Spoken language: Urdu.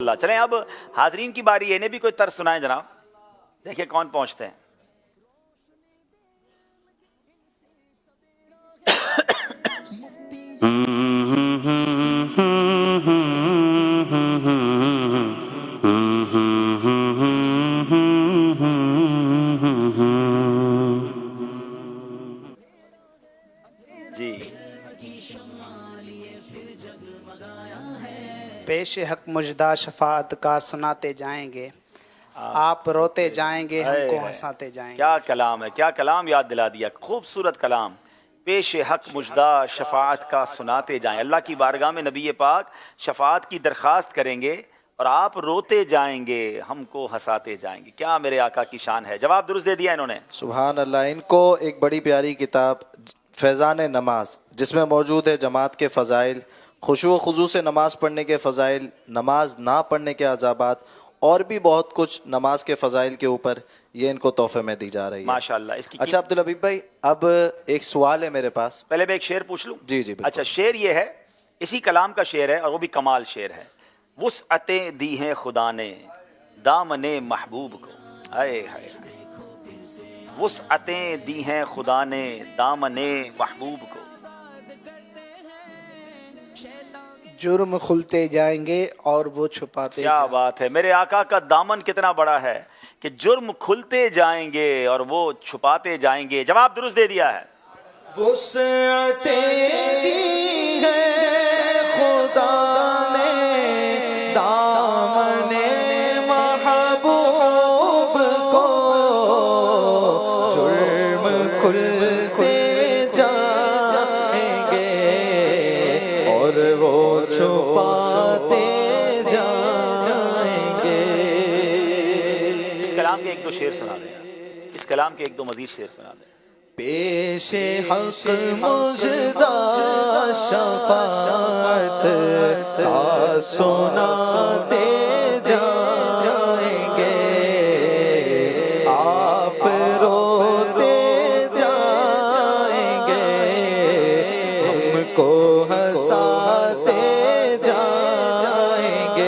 اللہ. چلیں اب حاضرین کی باری ہے, انہیں بھی کوئی طرز سنائیں جناب, دیکھیں کون پہنچتے ہیں. جی پیش حق مجدہ شفاعت کا سناتے جائیں گے, آپ روتے جائیں گے ہم کو ہنساتے جائیں گے. کیا کلام ہے, کیا کلام یاد دلا دیا, خوبصورت کلام. پیش حق مجدہ شفاعت کا سناتے جائیں. اللہ کی بارگاہ میں نبی پاک شفاعت کی درخواست کریں گے اور آپ روتے جائیں گے ہم کو ہنساتے جائیں گے. کیا میرے آقا کی شان ہے. جواب درست دے دیا انہوں نے. سبحان اللہ. ان کو ایک بڑی پیاری کتاب فیضان نماز, جس میں موجود ہے جماعت کے فضائل, خشوع و خضوع سے نماز پڑھنے کے فضائل, نماز نہ پڑھنے کے عذابات, اور بھی بہت کچھ نماز کے فضائل کے اوپر, یہ ان کو تحفے میں دی جا رہی ہے. ماشاءاللہ. اس کی اچھا عبدالحبیب بھائی, اب ایک سوال ہے میرے پاس. پہلے میں ایک شعر پوچھ لوں. جی جی بالکل. اچھا, شعر یہ ہے, اسی کلام کا شعر ہے اور وہ بھی کمال شعر ہے. وسعتیں دی ہیں خدا نے دامن محبوب کو, ہائے ہائے, وسعتیں دی ہیں خدا نے دامن محبوب کو. جرم کھلتے جائیں گے اور وہ چھپاتے کیا بات ہے. میرے آقا کا دامن کتنا بڑا ہے کہ جرم کھلتے جائیں گے اور وہ چھپاتے جائیں گے. جواب درست دے دیا ہے. وسعتیں دی ہیں خدا نے دامن محبوب کو, جرم کھلتے جائیں گے اور وہ چھپاتے جائیں گے. اس کلام کے ایک دو شعر سنا دیں, اس کلام کے ایک دو مزید شعر سنا دیں. پیش حق مجدہ شفاعت کا سناتے جائیں گے, آپ روتے جائیں گے ہم کو ہنساتے جائیں گے.